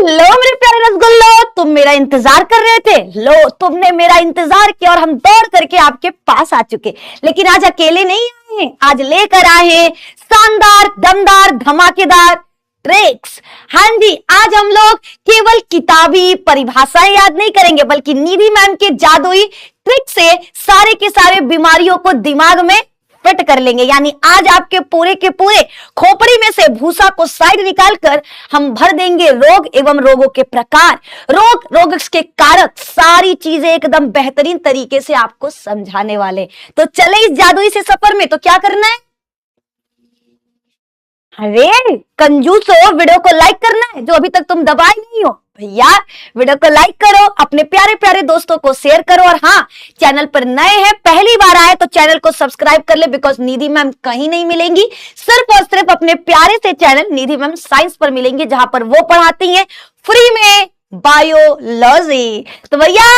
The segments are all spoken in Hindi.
लो मेरे प्यारे रसगुल्लो, तुम मेरा इंतजार कर रहे थे। लो तुमने मेरा इंतजार किया और हम दौड़ करके आपके पास आ चुके। लेकिन आज अकेले नहीं आए, आज लेकर आए हैं शानदार, दमदार, धमाकेदार ट्रिक्स। हाँ जी, आज हम लोग केवल किताबी परिभाषाएं याद नहीं करेंगे, बल्कि निधि मैम के जादुई ट्रिक से सारे के सारे बीमारियों को दिमाग में फिट कर लेंगे। यानी आज आपके पूरे के पूरे खोपड़ी में से भूसा को साइड निकालकर हम भर देंगे रोग एवं रोगों के प्रकार, रोग के कारक, सारी चीजें एकदम बेहतरीन तरीके से आपको समझाने वाले। तो चले इस जादुई से सफर में। तो क्या करना है? अरे कंजूस हो, वीडियो को लाइक करना है जो अभी तक तुम दबाए नहीं हो। भैया वीडियो को लाइक करो, अपने प्यारे प्यारे दोस्तों को शेयर करो, और हाँ, चैनल पर नए हैं, पहली बार आए तो चैनल को सब्सक्राइब कर ले, बिकॉज निधि मैम कहीं नहीं मिलेंगी, सिर्फ और सिर्फ अपने प्यारे से चैनल निधि मैम साइंस पर मिलेंगी, जहां पर वो पढ़ाती हैं फ्री में बायोलॉजी। तो भैया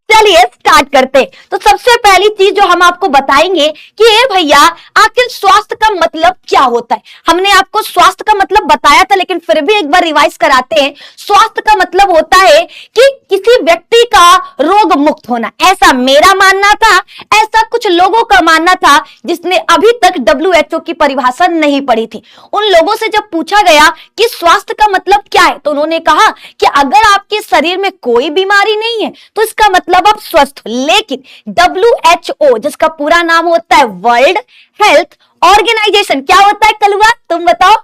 चलिए स्टार्ट करते। तो सबसे पहली चीज जो हम आपको बताएंगे कि ये भैया आखिर स्वास्थ्य का मतलब क्या होता है। हमने आपको स्वास्थ्य का मतलब बताया था, लेकिन फिर भी एक बार रिवाइज कराते हैं। स्वास्थ्य का मतलब होता है कि किसी व्यक्ति का रोग मुक्त होना, ऐसा मेरा मानना था, ऐसा कुछ लोगों का मानना था जिसने अभी तक WHO की परिभाषा नहीं पढ़ी थी। उन लोगों से जब पूछा गया कि स्वास्थ्य का मतलब क्या है, तो उन्होंने कहा कि अगर आपके शरीर में कोई बीमारी नहीं है तो इसका मतलब आप स्वस्थ हो। लेकिन WHO, जिसका पूरा नाम होता है वर्ल्ड हेल्थ ऑर्गेनाइजेशन, क्या होता है कलुआ? तुम बताओ,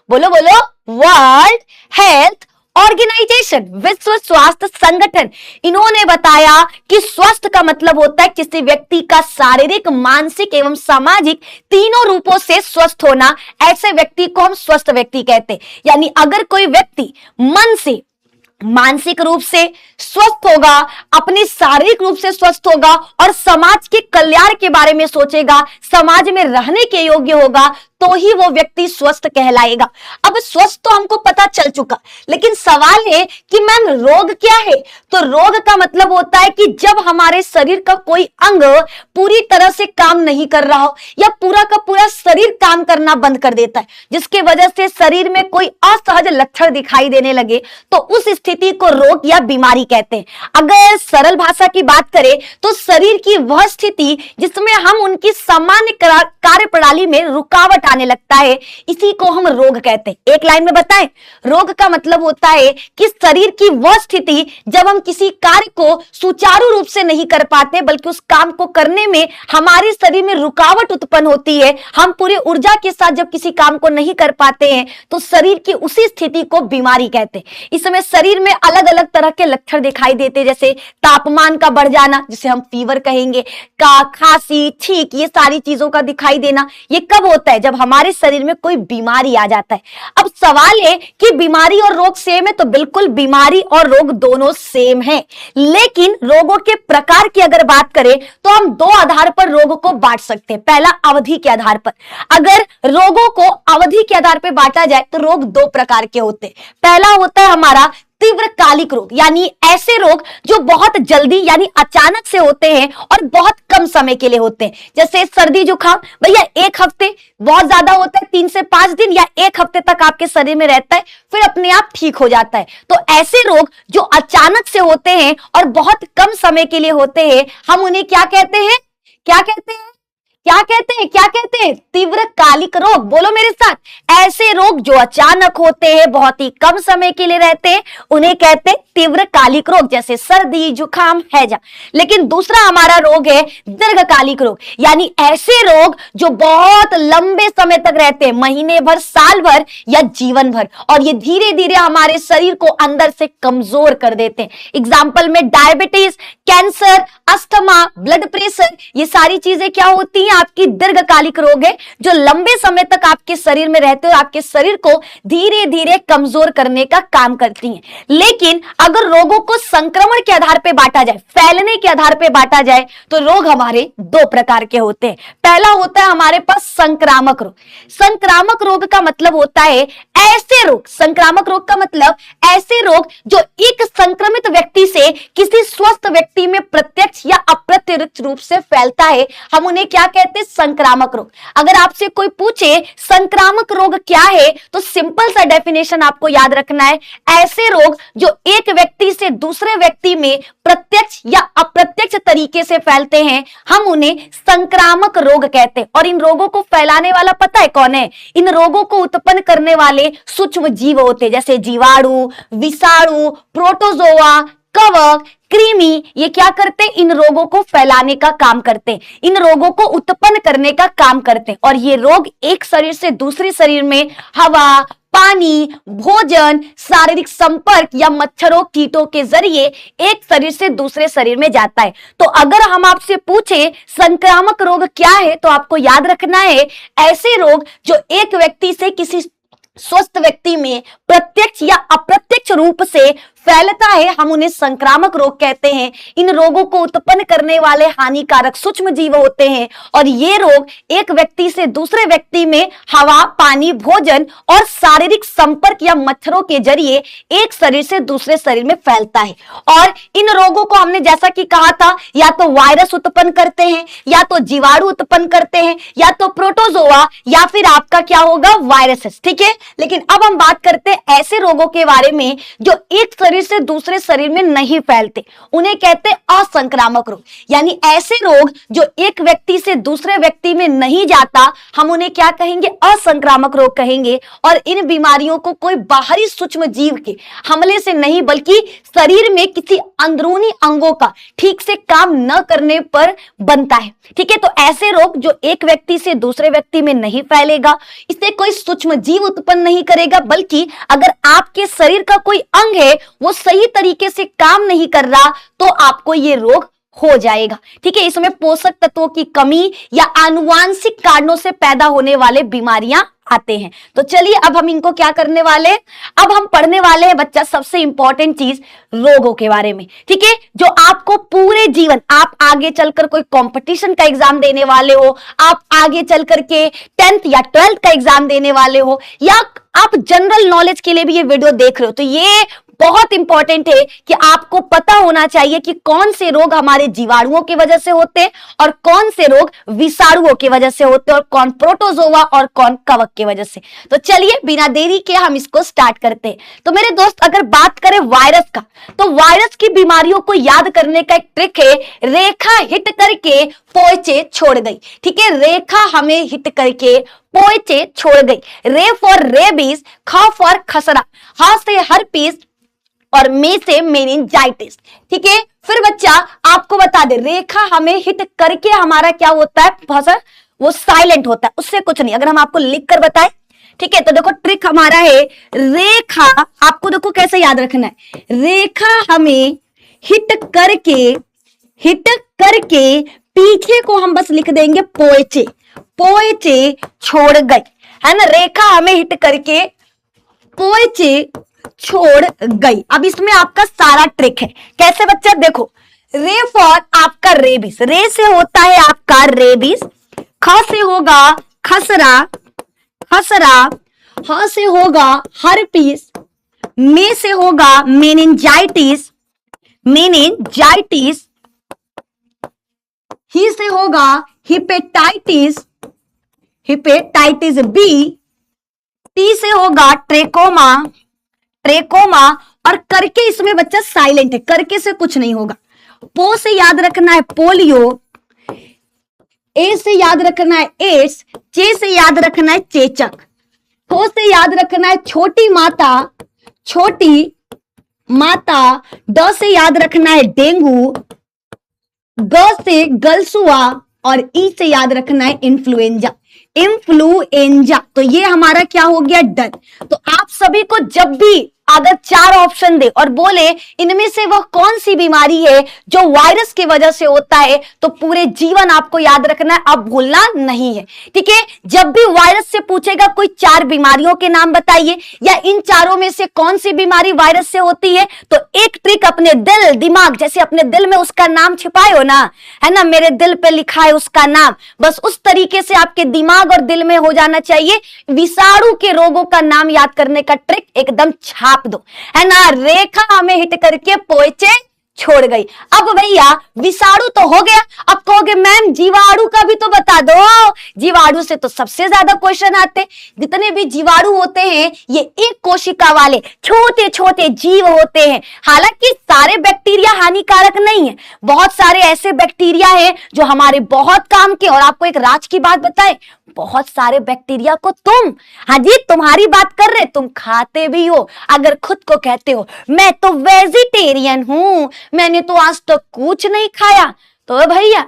बोलो बोलो। वर्ल्ड हेल्थ ऑर्गेनाइजेशन, विश्व स्वास्थ्य संगठन, इन्होंने बताया कि स्वस्थ का मतलब होता है किसी व्यक्ति का शारीरिक, मानसिक एवं सामाजिक तीनों रूपों से स्वस्थ होना। ऐसे व्यक्ति को हम स्वस्थ व्यक्ति कहते हैं। यानी अगर कोई व्यक्ति मन से, मानसिक रूप से स्वस्थ होगा, अपनी शारीरिक रूप से स्वस्थ होगा और समाज के कल्याण के बारे में सोचेगा, समाज में रहने के योग्य होगा, तो ही वो व्यक्ति स्वस्थ कहलाएगा। अब स्वस्थ तो हमको पता चल चुका, लेकिन सवाल है कि मैम रोग क्या है? तो रोग का मतलब होता है कि जब हमारे शरीर का कोई अंग पूरी तरह से काम नहीं कर रहा हो, या पूरा का पूरा शरीर काम करना बंद कर देता है, जिसके वजह से शरीर में कोई असहज लक्षण दिखाई देने लगे, तो उस स्थिति को रोग या बीमारी कहते हैं। अगर सरल भाषा की बात करें तो शरीर की वह स्थिति जिसमें हम उनकी सामान्य कार्य प्रणाली में रुकावट आने लगता है, इसी को हम रोग कहते हैं। एक लाइन में बताएं, रोग का मतलब होता है कि शरीर की वह स्थिति जब हम किसी कार्य को सुचारू रूप से नहीं कर पाते, बल्कि उस काम को करने में हमारे शरीर में रुकावट उत्पन्न होती है, हम पूरी ऊर्जा के साथ जब किसी काम को नहीं कर पाते हैं, तो शरीर की उसी स्थिति को बीमारी कहते हैं। इसमें शरीर में अलग अलग तरह के लक्षण दिखाई देते, जैसे तापमान का बढ़ जाना, जिसे हम फीवर कहेंगे, का खांसी, छींक, ये सारी चीजों का दिखाई देना। ये कब होता है? जब हमारे शरीर में कोई बीमारी आ जाता है। अब सवाल है कि बीमारी और रोग सेम है, तो बिल्कुल बीमारी और रोग दोनों सेम है, लेकिन रोगों के प्रकार की अगर बात करें तो हम दो आधार पर रोगों को बांट सकते हैं। पहला, अवधि के आधार पर। अगर रोगों को अवधि के आधार पर बांटा जाए तो रोग दो प्रकार के होते हैं। पहला होता है हमारा तीव्रकालिक रोग, यानी ऐसे रोग जो बहुत जल्दी यानी अचानक से होते हैं और बहुत कम समय के लिए होते हैं, जैसे सर्दी जुकाम। भैया एक हफ्ते बहुत ज्यादा होता है, 3 से 5 दिन या एक हफ्ते तक आपके शरीर में रहता है, फिर अपने आप ठीक हो जाता है। तो ऐसे रोग जो अचानक से होते हैं और बहुत कम समय के लिए होते हैं, हम उन्हें क्या कहते हैं? क्या कहते हैं? क्या कहते हैं? क्या कहते हैं? तीव्रकालिक रोग। बोलो मेरे साथ। ऐसे रोग जो अचानक होते हैं, बहुत ही कम समय के लिए रहते हैं, उन्हें कहते हैं तीव्रकालिक रोग, जैसे सर्दी, जुकाम, हैजा। लेकिन दूसरा हमारा रोग है दीर्घकालिक रोग, यानी ऐसे रोग जो बहुत लंबे समय तक रहते हैं, महीने भर, साल भर या जीवन भर, और ये धीरे धीरे हमारे शरीर को अंदर से कमजोर कर देते हैं। एग्जाम्पल में diabetes, cancer, asthma, blood pressure, ये सारी चीजें क्या होती हैं? आपकी दीर्घकालिक रोग है, जो लंबे समय तक आपके शरीर में रहते हैं और आपके शरीर को धीरे धीरे कमजोर करने का काम करती हैं। लेकिन अगर रोगों को संक्रमण के आधार पर बांटा जाए, फैलने के आधार पर बांटा जाए, तो रोग हमारे दो प्रकार के होते हैं। पहला होता है हमारे पास संक्रामक रोग। संक्रामक रोग का मतलब होता है ऐसे रोग, संक्रामक रोग का मतलब ऐसे रोग जो एक संक्रमित व्यक्ति से किसी स्वस्थ व्यक्ति में प्रत्यक्ष प्रत्यक्ष या अप्रत्यक्ष रूप से फैलता है, हम उन्हें क्या कहते हैं? संक्रामक रोग। अगर आपसे कोई पूछे संक्रामक रोग क्या है, तो सिंपल सा डेफिनेशन आपको याद रखना है, ऐसे रोग जो एक व्यक्ति से दूसरे व्यक्ति में प्रत्यक्ष या अप्रत्यक्ष तरीके से फैलते हैं, हम उन्हें संक्रामक रोग कहते हैं। और इन रोगों को फैलाने वाला पता है कौन है? इन रोगों को उत्पन्न करने वाले सूक्ष्म जीव होते हैं, जैसे जीवाणु, विषाणु, प्रोटोजोआ, कवक, कृमि। ये क्या करते हैं? इन रोगों को फैलाने का काम करते हैं, इन रोगों को उत्पन्न करने का काम करते हैं। और ये रोग एक शरीर से दूसरे शरीर में हवा, पानी, भोजन, शारीरिक संपर्क या मच्छरों, कीटों के जरिए एक शरीर से दूसरे शरीर में जाता है। तो अगर हम आपसे पूछे संक्रामक रोग क्या है, तो आपको याद रखना है, ऐसे रोग जो एक व्यक्ति से किसी स्वस्थ व्यक्ति में प्रत्यक्ष या अप्रत्यक्ष रूप से फैलता है, हम उन्हें संक्रामक रोग कहते हैं। इन रोगों को उत्पन्न करने वाले हानिकारक सूक्ष्म जीव होते हैं और ये रोग एक व्यक्ति से दूसरे व्यक्ति में हवा, पानी, भोजन और शारीरिक संपर्क या मच्छरों के जरिए एक शरीर से दूसरे शरीर में फैलता है। और इन रोगों को हमने जैसा कि कहा था, या तो वायरस उत्पन्न करते हैं, या तो जीवाणु उत्पन्न करते हैं, या तो प्रोटोजोआ, या फिर आपका क्या होगा? वायरसेस। ठीक है, लेकिन अब हम बात करते हैं ऐसे रोगों के बारे में जो एक शरीर से दूसरे शरीर में नहीं फैलते, उन्हें कहते हैं असंक्रामक रोग। यानी ऐसे रोग जो एक व्यक्ति से दूसरे व्यक्ति में नहीं जाता, हम उन्हें क्या कहेंगे? असंक्रामक रोग कहेंगे। और इन बीमारियों को कोई बाहरी सूक्ष्म जीव के हमले से नहीं, बल्कि शरीर में किसी अंदरूनी अंगों का ठीक से काम न करने पर बनता है। ठीक है, तो ऐसे रोग जो एक व्यक्ति से दूसरे व्यक्ति में नहीं फैलेगा, इसे कोई सूक्ष्म जीव उत्पन्न नहीं करेगा, बल्कि अगर आपके शरीर का कोई अंग है वो सही तरीके से काम नहीं कर रहा, तो आपको ये रोग हो जाएगा। ठीक है, इसमें पोषक तत्वों की कमी या आनुवांशिक कारणों से पैदा होने वाले बीमारियां आते हैं। तो चलिए अब हम इनको क्या करने वाले, अब हम पढ़ने वाले हैं बच्चा सबसे इंपॉर्टेंट चीज रोगों के बारे में। ठीक है, जो आपको पूरे जीवन, आप आगे चलकर कोई कंपटीशन का एग्जाम देने वाले हो, आप आगे चलकर के 10th या 12th का एग्जाम देने वाले हो, या आप जनरल नॉलेज के लिए भी ये वीडियो देख रहे हो, तो ये बहुत इंपॉर्टेंट है कि आपको पता होना चाहिए कि कौन से रोग हमारे जीवाणुओं की वजह से होते हैं और कौन से रोग विषाणुओं की वजह से होते हैं और कौन प्रोटोजोआ और कौन कवक की वजह से। तो चलिए बिना देरी के हम इसको स्टार्ट करते हैं। तो मेरे दोस्त, अगर बात करें वायरस का, तो वायरस की बीमारियों को याद करने का एक ट्रिक है, रेखा हिट करके पोयचे छोड़ गई। ठीक है, रेखा हमें हिट करके पोयचे छोड़ गई। रे फॉर रेबीज, ख फॉर खसरा, ह से हर्पीस और मे से मेनिंजाइटिस। ठीक है, फिर बच्चा आपको बता दे, रेखा हमें हिट करके हमारा क्या होता है? भाषा वो साइलेंट होता है, उससे कुछ नहीं। अगर हम आपको लिख कर बताएं, ठीक है, तो देखो ट्रिक हमारा है, रेखा आपको देखो कैसे याद रखना है, रेखा हमें हिट करके पीछे को हम बस लिख देंगे पोयचे, पोयचे छोड़ गई, है ना। रेखा हमें हिट करके पोयचे छोड़ गई। अब इसमें आपका सारा ट्रिक है, कैसे बच्चा? देखो, रे फॉर आपका रेबीज, रे से होता है आपका रेबीज, ख से होगा खसरा, ह से होगा हर्पीस, मे से होगा मेनिंजाइटिस, ही से होगा हिपेटाइटिस बी, टी से होगा ट्रेकोमा और करके इसमें बच्चा साइलेंट है, करके से कुछ नहीं होगा। पो से याद रखना है पोलियो, ए से याद रखना है एड्स, चे से याद रखना है चेचक, थो से याद रखना है छोटी माता, ड से याद रखना है डेंगू, ग से गलसुआ और ई से याद रखना है इन्फ्लुएंजा। तो ये हमारा क्या हो गया? डन। तो आप सभी को जब भी अगर 4 ऑप्शन दे और बोले इनमें से वह कौन सी बीमारी है जो वायरस की वजह से होता है, तो पूरे जीवन आपको याद रखना है, अब भूलना नहीं है। ठीक है, जब भी वायरस से पूछेगा कोई 4 बीमारियों के नाम बताइए या इन चारों में से कौन सी बीमारी वायरस से होती है, तो एक ट्रिक अपने दिमाग, जैसे अपने दिल में उसका नाम छिपाए हो ना, है ना, मेरे दिल पे लिखा है उसका नाम, बस उस तरीके से आपके दिमाग और दिल में हो जाना चाहिए। विषाणु के रोगों का नाम याद करने का ट्रिक एकदम छाप दो, है ना। रेखा हमें हिट करके पोयचे छोड़ गई। अब भैया विषाणु तो हो गया, अब कहोगे मैम जीवाणु का भी तो बता दो। जीवाणु से तो सबसे ज्यादा क्वेश्चन आते। जितने भी जीवाणु होते हैं ये एक कोशिका वाले छोटे छोटे जीव होते हैं। हालांकि सारे बैक्टीरिया हानिकारक नहीं है, बहुत सारे ऐसे बैक्टीरिया हैं जो हमारे बहुत काम के। और आपको एक राज की बात बताएं, बहुत सारे बैक्टीरिया को तुम, हाँ जी तुम्हारी बात कर रहे, तुम खाते भी हो। अगर खुद को कहते हो मैं तो वेजिटेरियन हूं, मैंने तो आज तक कुछ नहीं खाया, तो भैया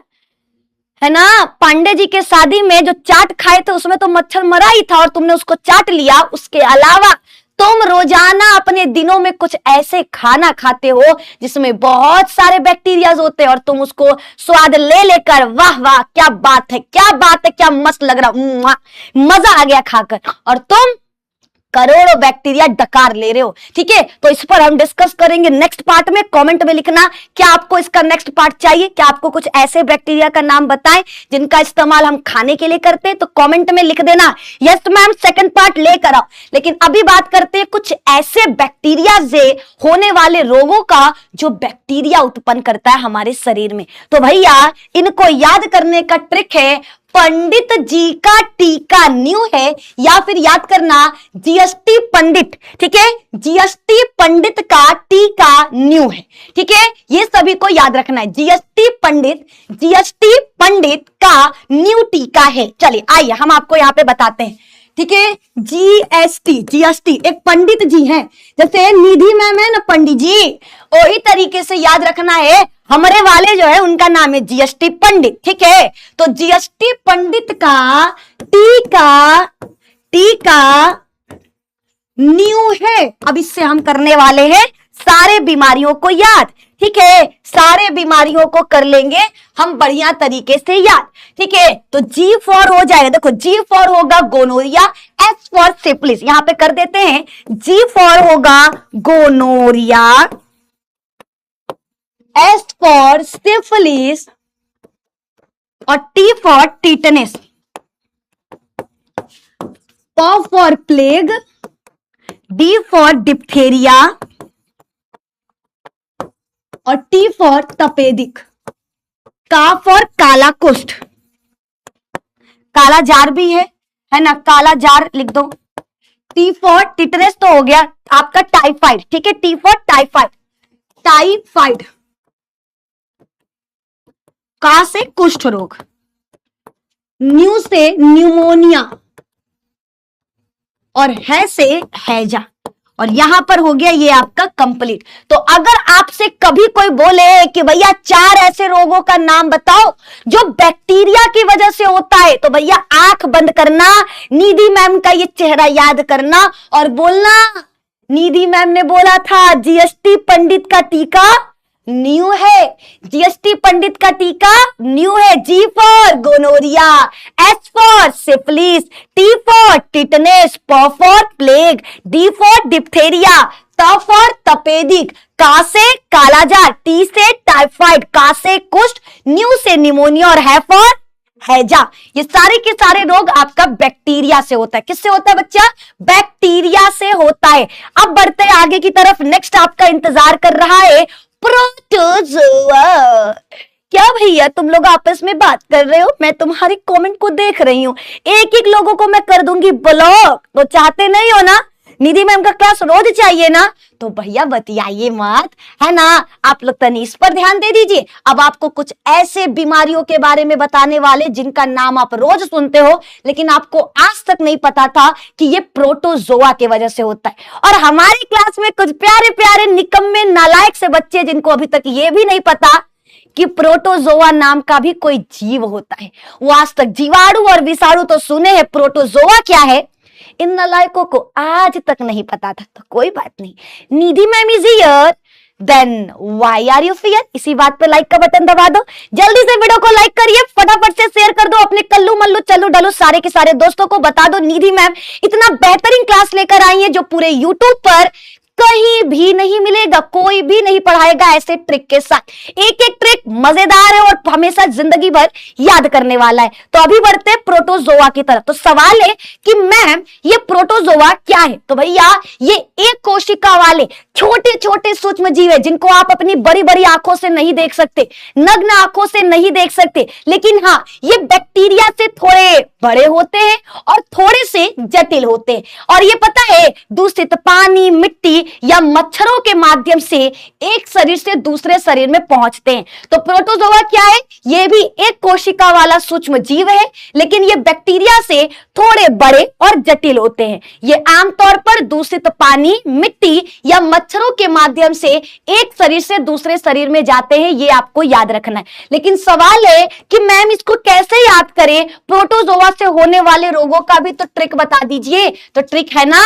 है ना, पांडे जी के शादी में जो चाट खाए थे उसमें तो मच्छर मरा ही था और तुमने उसको चाट लिया। उसके अलावा तुम रोजाना अपने दिनों में कुछ ऐसे खाना खाते हो जिसमें बहुत सारे बैक्टीरिया होते हैं और तुम उसको स्वाद ले लेकर वाह वाह क्या बात है, क्या बात है, क्या मस्त लग रहा, मजा आ गया खाकर, और तुम करोड़ों बैक्टीरिया डकार ले रहे हो। ठीक है, तो इस पर हम डिस्कस करेंगे नेक्स्ट पार्ट में। कमेंट में लिखना क्या आपको इसका नेक्स्ट पार्ट चाहिए, क्या आपको कुछ ऐसे बैक्टीरिया का नाम बताएं जिनका इस्तेमाल हम खाने के लिए करते हैं, तो कमेंट में लिख देना यस मैम सेकंड पार्ट लेकर आओ। लेकिन अभी बात करते हैं कुछ ऐसे बैक्टीरिया से होने वाले रोगों का जो बैक्टीरिया उत्पन्न करता है हमारे शरीर में। तो भैया इनको याद करने का ट्रिक है पंडित जी का टीका न्यू है, या फिर याद करना जीएसटी पंडित। ठीक है, जीएसटी पंडित का टीका न्यू है। ठीक है, ये सभी को याद रखना है, जीएसटी पंडित का न्यू टीका है। चलिए आइए हम आपको यहाँ पे बताते हैं। ठीक है, जीएसटी एक पंडित जी हैं, जैसे निधि मैम है ना पंडित जी, वही तरीके से याद रखना है हमारे वाले जो है उनका नाम है जीएसटी पंडित। ठीक है, तो जीएसटी पंडित का टीका न्यू है। अब इससे हम करने वाले हैं सारे बीमारियों को याद। ठीक है, सारे बीमारियों को कर लेंगे हम बढ़िया तरीके से याद। ठीक है, तो जी फॉर हो जाएगा, देखो जी फॉर होगा गोनोरिया, एस फॉर सिफिलिस, यहां पे कर देते हैं। जी फॉर होगा गोनोरिया, एस फॉर सिफिलिस और टी फॉर टीटनेस, प for plague, D for diphtheria और टी फॉर तपेदिक, का फॉर काला कुष्ठ, काला जार भी है ना, काला जार लिख दो। टी फॉर टिटनेस तो हो गया आपका टाइफाइड। ठीक है, टी फॉर टाइफाइड, का से कुष्ठ रोग, न्यू से न्यूमोनिया और है से हैजा, और यहां पर हो गया ये आपका कंप्लीट। तो अगर आपसे कभी कोई बोले कि भैया 4 ऐसे रोगों का नाम बताओ जो बैक्टीरिया की वजह से होता है, तो भैया आंख बंद करना, निधि मैम का ये चेहरा याद करना और बोलना निधि मैम ने बोला था जीएसटी पंडित का टीका न्यू है, जीएसटी पंडित का टीका न्यू है। G for gonorrhoea, S for syphilis, T for tetanus, प for plague, D for diphtheria, त फॉर तपेदिक, का से कालाजार, टी से टाइफाइड, का से कुष्ठ, न्यू से निमोनिया और है फॉर हैजा। ये सारे के सारे रोग आपका बैक्टीरिया से होता है। किससे होता है बच्चा? बैक्टीरिया से होता है। अब बढ़ते हैं आगे की तरफ। नेक्स्ट आपका इंतजार कर रहा है प्रोटोजोआ। क्या भैया तुम लोग आपस में बात कर रहे हो? मैं तुम्हारी कमेंट को देख रही हूँ। एक एक लोगों को मैं कर दूंगी ब्लॉक, तो चाहते नहीं हो ना? निधि मैम का क्लास रोज चाहिए ना? तो भैया बतियाइए मत, है ना? आप लोग तनी इस पर ध्यान दे दीजिए। अब आपको कुछ ऐसे बीमारियों के बारे में बताने वाले जिनका नाम आप रोज सुनते हो, लेकिन आपको आज तक नहीं पता था कि ये प्रोटोजोआ की वजह से होता है। और हमारी क्लास में कुछ प्यारे प्यारे निकम्मे नालायक से बच्चे जिनको अभी तक ये भी नहीं पता कि प्रोटोजोआ नाम का भी कोई जीव होता है। वो आज तक जीवाणु और विषाणु तो सुने हैं, प्रोटोजोआ क्या है इन नालायकों को आज तक नहीं पता था। तो कोई बात नहीं, Nidhi ma'am is here, then why are you fear? इसी बात पे लाइक का बटन दबा दो, जल्दी से वीडियो को लाइक करिए, फटाफट से शेयर कर दो अपने कल्लू मल्लू चल्लू डल्लू सारे के सारे दोस्तों को। बता दो निधि मैम इतना बेहतरीन क्लास लेकर आई है जो पूरे यूट्यूब पर कहीं भी नहीं मिलेगा, कोई भी नहीं पढ़ाएगा ऐसे ट्रिक के साथ। एक एक ट्रिक मजेदार है और हमेशा जिंदगी भर याद करने वाला है। तो अभी बढ़ते हैं प्रोटोजोआ की तरफ। तो सवाल है कि मैम ये प्रोटोजोआ क्या है? तो भैया ये एक कोशिका वाले छोटे छोटे सूक्ष्म जीव है जिनको आप अपनी बड़ी बड़ी आंखों से नहीं देख सकते, नग्न आंखों से नहीं देख सकते, लेकिन हाँ ये बैक्टीरिया से थोड़े बड़े होते हैं और थोड़े से जटिल होते हैं। और ये पता है दूषित पानी, मिट्टी या मच्छरों के माध्यम से एक शरीर से दूसरे शरीर में पहुंचते हैं। तो प्रोटोजोआ क्या है? ये भी एक कोशिका वाला सूक्ष्म जीव है, लेकिन ये बैक्टीरिया से थोड़े बड़े और जटिल होते हैं। ये आमतौर पर दूषित पानी, मिट्टी या मच्छरों के माध्यम से एक शरीर से दूसरे शरीर में जाते हैं, ये आपको याद रखना है। लेकिन सवाल है कि मैम इसको कैसे याद करें? प्रोटोजोआ से होने वाले रोगों का भी तो ट्रिक बता दीजिए। तो ट्रिक है ना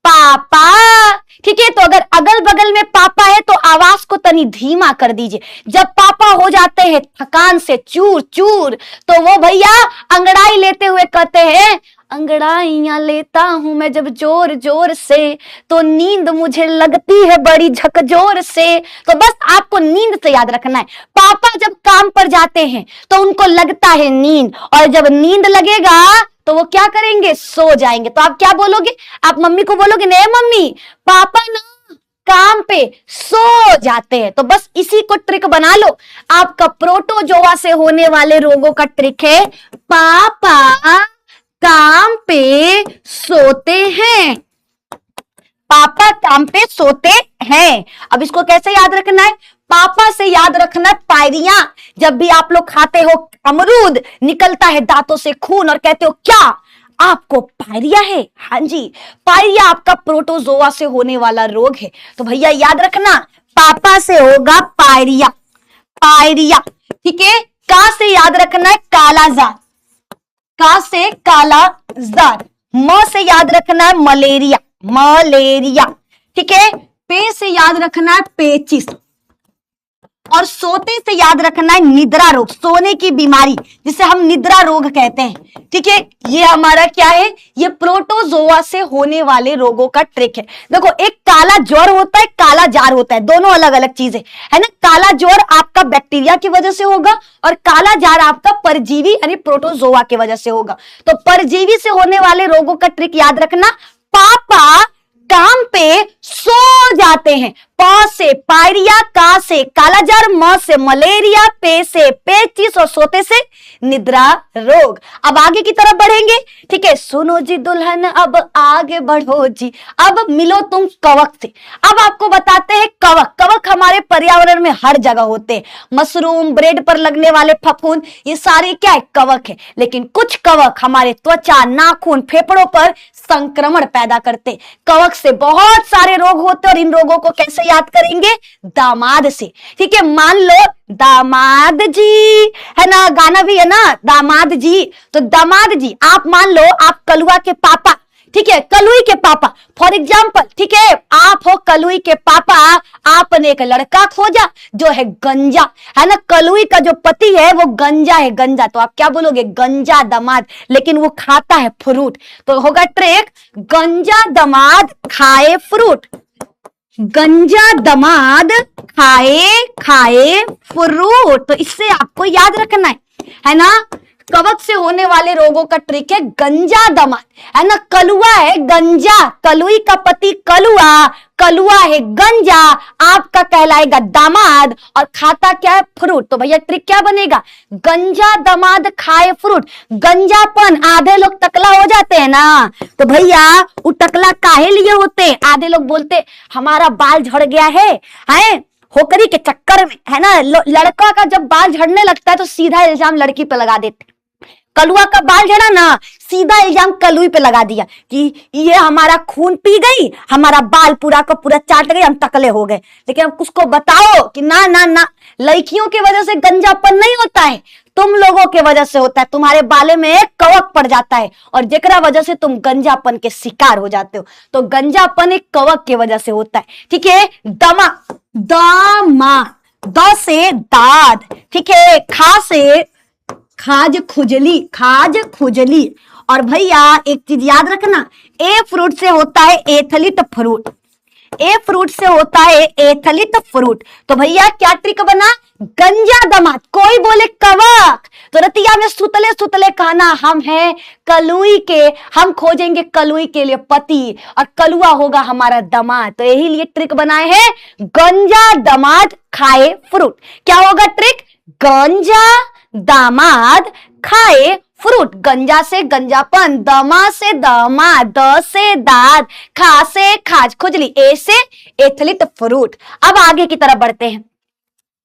पापा, ठीक है। तो अगर अगल बगल में पापा है तो आवाज को तनी धीमा कर दीजिए। जब पापा हो जाते हैं थकान से चूर चूर, तो वो भैया अंगड़ाई लेते हुए कहते हैं, अंगड़ाइयां लेता हूं मैं जब जोर जोर से, तो नींद मुझे लगती है बड़ी झकझोर से। तो बस आपको नींद से याद रखना है। पापा जब काम पर जाते हैं तो उनको लगता है नींद, और जब नींद लगेगा तो वो क्या करेंगे? सो जाएंगे। तो आप क्या बोलोगे? आप मम्मी को बोलोगे, नहीं मम्मी पापा ना काम पे सो जाते हैं। तो बस इसी को ट्रिक बना लो। आपका प्रोटोजोआ से होने वाले रोगों का ट्रिक है पापा काम पे सोते हैं। पापा काम पे सोते हैं। अब इसको कैसे याद रखना है? पापा से याद रखना पायरियां। जब भी आप लोग खाते हो अमरूद, निकलता है दांतों से खून और कहते हो क्या आपको पायरिया है? हाँ जी, पायरिया आपका प्रोटोजोआ से होने वाला रोग है। तो भैया याद रखना पापा से होगा पायरिया, पायरिया, ठीक है। का से याद रखना है कालाजार, का से कालाजार। म से याद रखना है मलेरिया, मलेरिया, ठीक है। पे से याद रखना है पेचिस, और सोते से याद रखना है निद्रा रोग, सोने की बीमारी जिसे हम निद्रा रोग कहते हैं, ठीक है। ये हमारा क्या है? ये प्रोटोजोआ से होने वाले रोगों का ट्रिक है। देखो एक काला ज्वर होता है, काला जार होता है, दोनों अलग अलग चीजें है ना। काला ज्वर आपका बैक्टीरिया की वजह से होगा और काला जार आपका परजीवी यानी प्रोटोजोआ की वजह से होगा। तो परजीवी से होने वाले रोगों का ट्रिक याद रखना, पापा काम पे सो जाते हैं। प से पायरिया, का से कालाजार, म से मलेरिया, पे से पेचिस और सोते से निद्रा रोग। अब आगे की तरफ बढ़ेंगे, ठीक है। सुनो जी दुल्हन अब आगे बढ़ो जी, अब मिलो तुम कवक से। अब आपको बताते हैं कवक। कवक हमारे पर्यावरण में हर जगह होते हैं। मशरूम, ब्रेड पर लगने वाले फफूंद, ये सारे क्या है? कवक है। लेकिन कुछ कवक हमारे त्वचा, नाखून, फेफड़ों पर संक्रमण पैदा करते। कवक से बहुत सारे रोग होते हैं और इन रोगों को कैसे याद करेंगे? दामाद से, ठीक है। मान लो दामाद जी है ना, गाना भी है ना दामाद जी। तो दामाद जी आप मान लो आप कलुआ के पापा, ठीक है, कलुई के पापा फॉर एग्जाम्पल, ठीक है। आप हो कलुई के पापा, आपने एक लड़का खोजा जो है गंजा, है ना। कलुई का जो पति है वो गंजा है, गंजा। तो आप क्या बोलोगे? गंजा दामाद, लेकिन वो खाता है फ्रूट। तो होगा ट्रिक गंजा दामाद खाए फ्रूट, गंजा दामाद खाए खाए फ्रूट। तो इससे आपको याद रखना है ना। कवक से होने वाले रोगों का ट्रिक है गंजा दामाद, है ना। कलुआ है गंजा, कलुई का पति कलुआ, कलुआ है गंजा, आपका कहलाएगा दामाद और खाता क्या है? फ्रूट। तो भैया ट्रिक क्या बनेगा? गंजा दामाद खाए फ्रूट। गंजापन, आधे लोग टकला हो जाते हैं ना, तो भैया वो टकला काहे लिए होते हैं? आधे लोग बोलते हमारा बाल झड़ गया है होकरी के चक्कर में, है ना। लड़का का जब बाल झड़ने लगता है तो सीधा इल्जाम लड़की पे लगा देते। कलुआ का बाल झड़ा ना, सीधा इल्जाम कलुई पे लगा दिया कि ये हमारा खून पी गई, हमारा बाल पूरा का पूरा चाट गई, हम टकले हो गए। लेकिन अब उसको बताओ कि ना ना ना, लड़कियों की वजह से गंजापन नहीं होता है, तुम लोगों के वजह से होता है। तुम्हारे बाले में एक कवक पड़ जाता है और जेकरा वजह से तुम गंजापन के शिकार हो जाते हो। तो गंजापन एक कवक की वजह से होता है, ठीक है। दमा, दामा, द से दाद, ठीक है। खा से खाज खुजली, खाज खुजली। और भैया एक चीज याद रखना, ए फ्रूट से होता है एथलीट फ्रूट, ए फ्रूट से होता है एथलिट फ्रूट। तो भैया क्या ट्रिक बना, गंजा दमाद। कोई बोले कवक तो रतिया में सुतले सुतले कहना हम हैं कलुई के, हम खोजेंगे कलुई के लिए पति और कलुआ होगा हमारा दमाद। तो यही लिए ट्रिक बनाए हैं, गंजा दमाद खाए फ्रूट। क्या होगा ट्रिक, गंजा दामाद खाए फ्रूट। गंजा से गंजापन, दमा से दमा, द से दाद, खा से खाज खुजली, ए से एथलीट फ्रूट। अब आगे की तरफ बढ़ते हैं।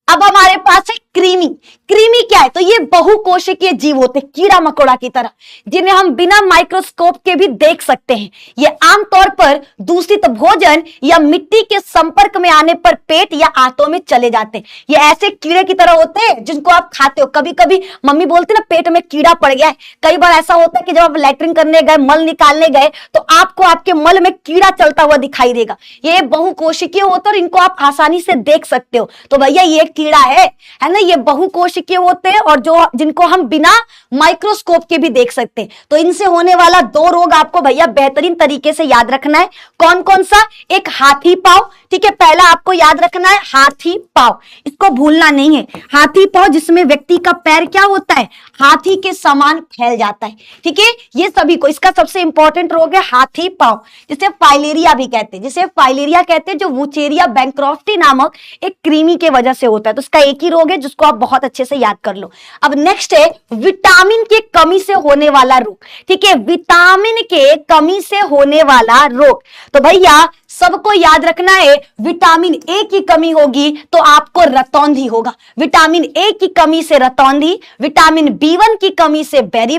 अब हमारे पास है क्रीमी। क्रीमी क्या है, तो ये बहुकोशिकीय जीव होते हैं कीड़ा मकोड़ा की तरह, जिन्हें हम बिना माइक्रोस्कोप के भी देख सकते हैं। ये आमतौर पर दूषित भोजन या मिट्टी के संपर्क में आने पर पेट या आंतों में चले जाते हैं। ये ऐसे कीड़े की तरह होते हैं जिनको आप खाते हो। कभी कभी मम्मी बोलती ना पेट में कीड़ा पड़ गया है। कई बार ऐसा होता है कि जब आप लैट्रिन करने गए, मल निकालने गए, तो आपको आपके मल में कीड़ा चलता हुआ दिखाई देगा। ये बहुकोशिकीय होते हैं और इनको आप आसानी से देख सकते हो। तो भैया ये कीड़ा है ना, ये बहुकोशिकीय होते हैं और जो जिनको हम बिना माइक्रोस्कोप के भी देख सकते हैं। तो इनसे होने वाला 2 रोग आपको भैया बेहतरीन तरीके से याद रखना है। कौन कौन सा, एक हाथी पाव, ठीक है, पहला आपको याद रखना है हाथी पाव, इसको भूलना नहीं है। हाथी पाव जिसमें व्यक्ति का पैर क्या होता है, हाथी के समान फैल जाता है, ठीक है। ये सभी को, इसका सबसे इंपॉर्टेंट रोग है हाथी पाव, जिसे फाइलेरिया भी कहते हैं, जिसे फाइलेरिया कहते हैं, जो वुचेरिया बैंक्रॉफ्टी नामक एक कृमि के वजह से होता है। तो इसका एक ही रोग है जिसको आप बहुत अच्छे से याद कर लो। अब नेक्स्ट है विटामिन की कमी से होने वाला रोग, ठीक है, विटामिन के कमी से होने वाला रोग। तो भैया सबको याद रखना है, विटामिन ए की कमी होगी तो आपको रतौंधी होगा। विटामिन ए की कमी से रतौंधी, विटामिन B1 की कमी से बेरी,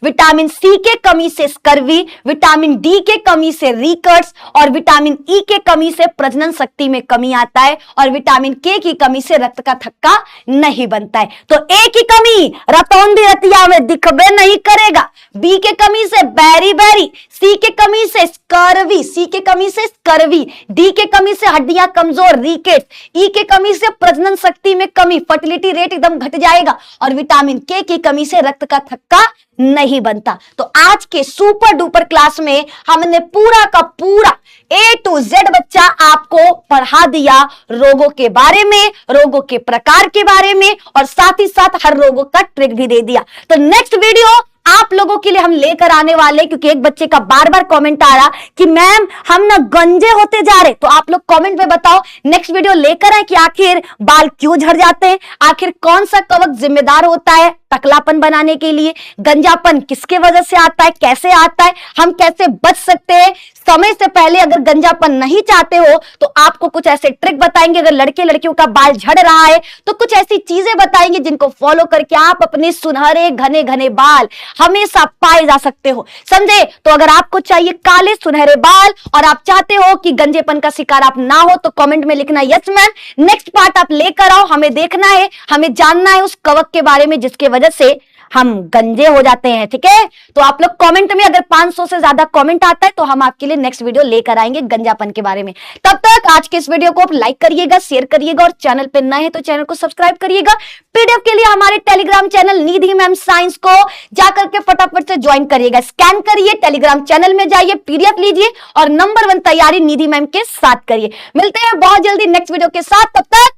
विटामिन सी के कमी से स्कर्वी, विटामिन डी के कमी से रिकट्स और विटामिन ई के कमी से प्रजनन शक्ति में कमी आता है और विटामिन के की कमी से रक्त का थक्का नहीं बनता है। तो ए की कमी रतौंधी रतिया में दिखबे नहीं करेगा, बी के कमी से बेरी, सी के कमी से स्कर्वी, सी के कमी से स्कर्वी, डी के कमी से हड्डियां कमजोर रिकेट्स, ई के कमी से प्रजनन शक्ति में कमी, फर्टिलिटी रेट एकदम घट जाएगा और विटामिन के की कमी से रक्त का थक्का नहीं बनता। तो आज के सुपर डुपर क्लास में हमने पूरा का पूरा A to Z बच्चा आपको पढ़ा दिया रोगों के बारे में, रोगों के प्रकार के बारे में और साथ ही साथ हर रोगों का ट्रिक भी दे दिया। तो नेक्स्ट वीडियो आप लोगों के लिए हम लेकर आने वाले, क्योंकि एक बच्चे का बार बार कमेंट आ रहा कि मैम हम ना गंजे होते जा रहे। तो आप लोग कमेंट में बताओ नेक्स्ट वीडियो लेकर आए कि आखिर बाल क्यों झड़ जाते हैं, आखिर कौन सा कवक जिम्मेदार होता है टकलापन बनाने के लिए, गंजापन किसके वजह से आता है, कैसे आता है, हम कैसे बच सकते हैं। समय से पहले अगर गंजापन नहीं चाहते हो तो आपको कुछ ऐसे ट्रिक बताएंगे। अगर लड़के लड़कियों का बाल झड़ रहा है तो कुछ ऐसी चीजें बताएंगे जिनको फॉलो करके आप अपने सुनहरे घने घने बाल हमेशा पाए जा सकते हो, समझे। तो अगर आपको चाहिए काले सुनहरे बाल और आप चाहते हो कि गंजेपन का शिकार आप ना हो तो कमेंट में लिखना यस मैम। नेक्स्ट पार्ट आप लेकर आओ, हमें देखना है, हमें जानना है उस कवक के बारे में जिसके वजह से हम गंजे हो जाते हैं, ठीक है। तो आप लोग कमेंट में अगर 500 से ज्यादा कमेंट आता है तो हम आपके लिए नेक्स्ट वीडियो लेकर आएंगे गंजापन के बारे में। तब तक आज के इस वीडियो को आप लाइक करिएगा, शेयर करिएगा और चैनल पे नए हैं तो चैनल को सब्सक्राइब करिएगा। पीडीएफ के लिए हमारे टेलीग्राम चैनल निधि मैम साइंस को जाकर के फटाफट से ज्वाइन करिएगा, स्कैन करिए, टेलीग्राम चैनल में जाइए, पीडीएफ लीजिए और नंबर 1 तैयारी निधि मैम के साथ करिए। मिलते हैं बहुत जल्दी नेक्स्ट वीडियो के साथ, तब तक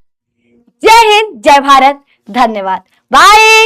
जय हिंद, जय भारत, धन्यवाद, बाय।